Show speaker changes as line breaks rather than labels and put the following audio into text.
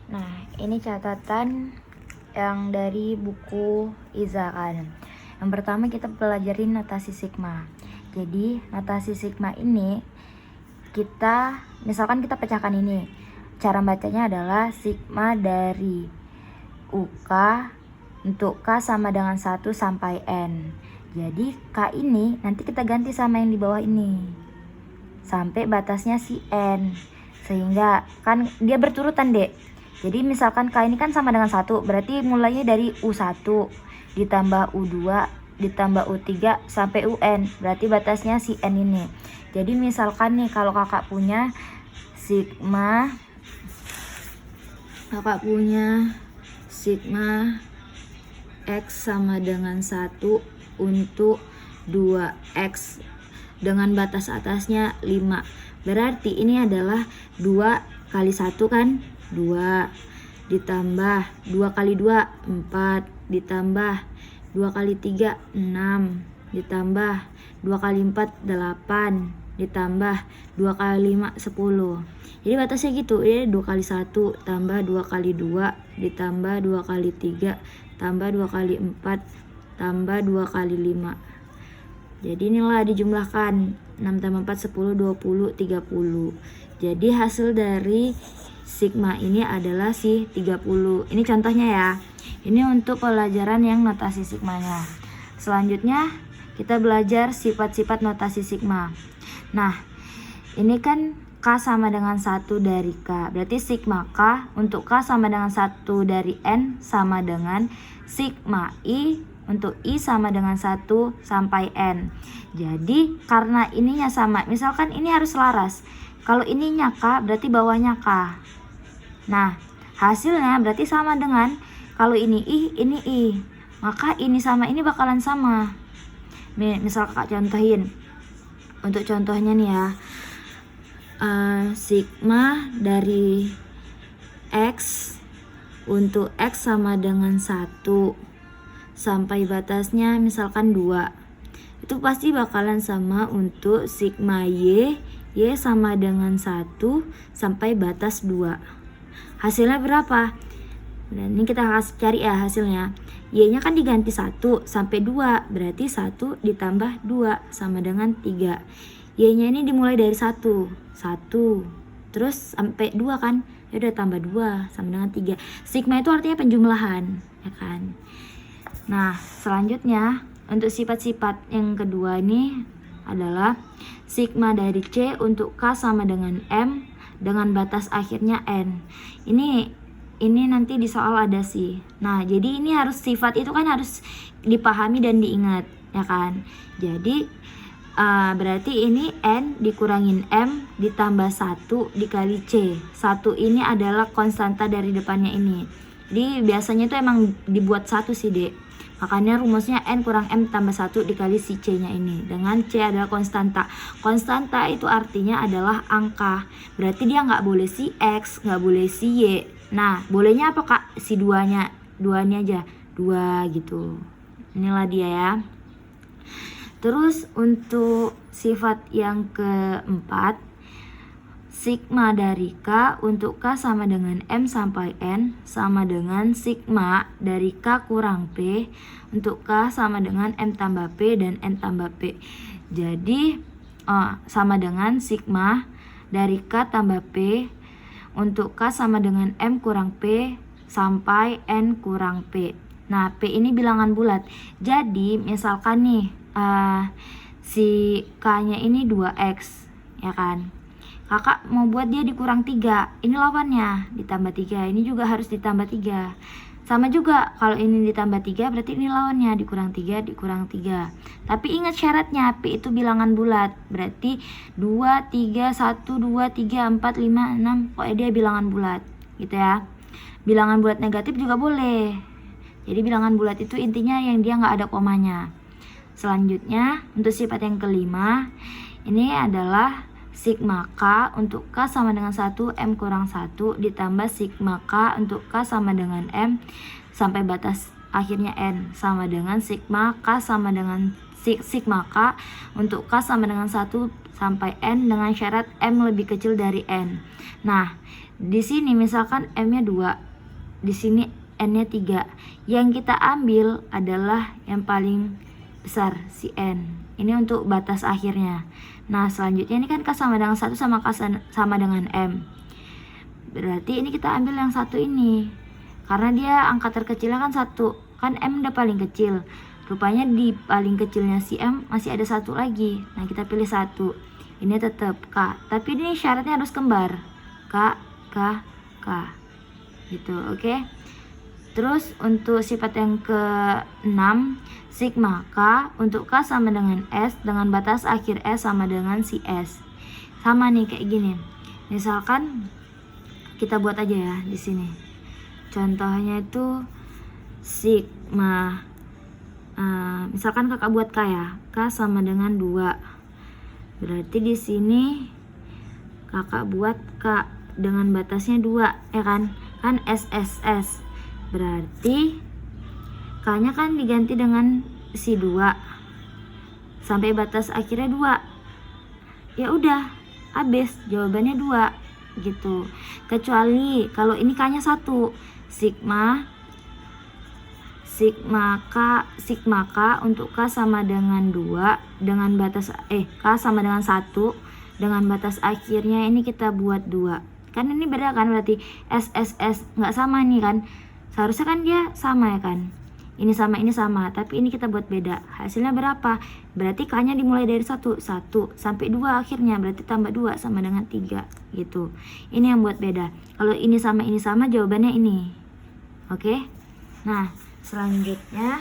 Nah, ini catatan yang dari buku Iza kan. Yang pertama kita pelajarin notasi sigma. Jadi notasi sigma ini misalkan kita pecahkan ini. Cara bacanya adalah sigma dari UK untuk K sama dengan 1 sampai N. Jadi K ini nanti kita ganti sama yang di bawah ini sampai batasnya si N, sehingga kan dia berturutan dek. Jadi misalkan K ini kan sama dengan 1, berarti mulainya dari U1 ditambah U2 ditambah U3 sampai UN, berarti batasnya si N ini. Jadi misalkan nih kalau kakak punya sigma X sama dengan 1 untuk 2X dengan batas atasnya 5. Berarti ini adalah 2 kali 1 kan 2 ditambah 2 kali 2 4 ditambah 2 kali 3 6 ditambah 2 kali 4 8 ditambah 2 kali 5 10. Jadi batasnya gitu, ini 2 kali 1 tambah 2 kali 2 ditambah 2 kali 3 tambah 2 kali 4 tambah 2 kali 5. Jadi inilah dijumlahkan 6 tambah 4 10 20 30. Jadi hasil dari sigma ini adalah si 30. Ini contohnya ya. Ini untuk pelajaran yang notasi sigmanya. Selanjutnya kita belajar sifat-sifat notasi sigma. Nah, ini kan K sama dengan 1 dari K. Berarti sigma K untuk K sama dengan 1 dari N sama dengan sigma I untuk I sama dengan 1 sampai N. Jadi karena ininya sama, misalkan ini harus selaras. Kalau ininya K berarti bawahnya K. Nah, hasilnya berarti sama dengan kalau ini I, ini I. Maka ini sama ini bakalan sama. Misal kakak contohin. Untuk contohnya nih ya. Sigma dari X untuk X sama dengan 1 sampai batasnya misalkan 2, itu pasti bakalan sama untuk sigma Y sama dengan 1 sampai batas 2. Hasilnya berapa? Dan ini kita harus cari ya hasilnya. Y nya kan diganti 1 sampai 2, berarti 1 ditambah 2 sama dengan 3. Y nya ini dimulai dari 1 terus sampai 2 kan, ya udah tambah 2 sama dengan 3. Sigma itu artinya penjumlahan, ya kan. Nah, selanjutnya untuk sifat-sifat yang kedua ini adalah sigma dari C untuk K sama dengan M dengan batas akhirnya N. Ini nanti di soal ada sih. Nah, jadi ini harus sifat itu kan harus dipahami dan diingat, ya kan. Jadi berarti ini N dikurangin M ditambah 1 dikali C. 1 ini adalah konstanta dari depannya ini. Jadi biasanya itu emang dibuat 1 sih dek. Makanya rumusnya N kurang M tambah 1 dikali si C nya ini. Dengan C adalah konstanta. Konstanta itu artinya adalah angka. Berarti dia nggak boleh si X, nggak boleh si Y. Nah, bolehnya apa kak? Si 2-nya. 2-nya aja. 2 gitu. Inilah dia ya. Terus untuk sifat yang keempat, sigma dari K untuk K sama dengan M sampai N sama dengan sigma dari K kurang P untuk K sama dengan M tambah P dan N tambah P. Jadi sama dengan sigma dari K tambah P untuk K sama dengan M kurang P sampai N kurang P. Nah, P ini bilangan bulat. Jadi misalkan nih si K-nya ini 2X, ya kan. Kakak mau buat dia dikurang 3. Ini lawannya ditambah 3. Ini juga harus ditambah 3. Sama juga kalau ini ditambah 3 berarti ini lawannya dikurang 3 dikurang 3. Tapi ingat syaratnya, P itu bilangan bulat. Berarti 2 3 1 2 3 4 5 6. Pokoknya dia bilangan bulat gitu ya. Bilangan bulat negatif juga boleh. Jadi bilangan bulat itu intinya yang dia nggak ada komanya. Selanjutnya untuk sifat yang kelima, ini adalah sigma K untuk K sama dengan 1 M kurang 1 ditambah sigma K untuk K sama dengan M sampai batas akhirnya N sama dengan sigma K sama dengan sigma K untuk K sama dengan 1 sampai N dengan syarat M lebih kecil dari N. Nah, Di sini misalkan M-nya 2, di sini N-nya 3. Yang kita ambil adalah yang paling besar, si N. Ini untuk batas akhirnya. Nah, selanjutnya ini kan K sama dengan 1 sama K sama dengan M. Berarti ini kita ambil yang 1 ini. Karena dia angka terkecilnya kan 1. Kan M udah paling kecil. Rupanya di paling kecilnya si M masih ada 1 lagi. Nah, kita pilih 1. Ini tetap K. Tapi ini syaratnya harus kembar. K, K, K. Gitu, oke? Terus untuk sifat yang ke-6, sigma K untuk K sama dengan S dengan batas akhir S sama dengan si S. Sama nih kayak gini. Misalkan kita buat aja ya di sini. Contohnya itu sigma misalkan kakak buat K ya. K sama dengan 2. Berarti di sini kakak buat K dengan batasnya 2, ya kan? Kan SSS. Berarti K-nya kan diganti dengan si 2 sampai batas akhirnya 2. Ya udah, habis jawabannya 2 gitu. Kecuali kalau ini K-nya 1, sigma K untuk K sama dengan 2 dengan batas K sama dengan 1 dengan batas akhirnya ini kita buat 2. Kan ini beda kan, berarti SSS nggak sama nih kan. Seharusnya kan dia sama ya kan. Ini sama, tapi ini kita buat beda. Hasilnya berapa? Berarti K-nya dimulai dari 1 sampai 2 akhirnya. Berarti tambah 2 sama dengan 3 gitu. Ini yang buat beda. Kalau ini sama, jawabannya ini. Oke? Nah, selanjutnya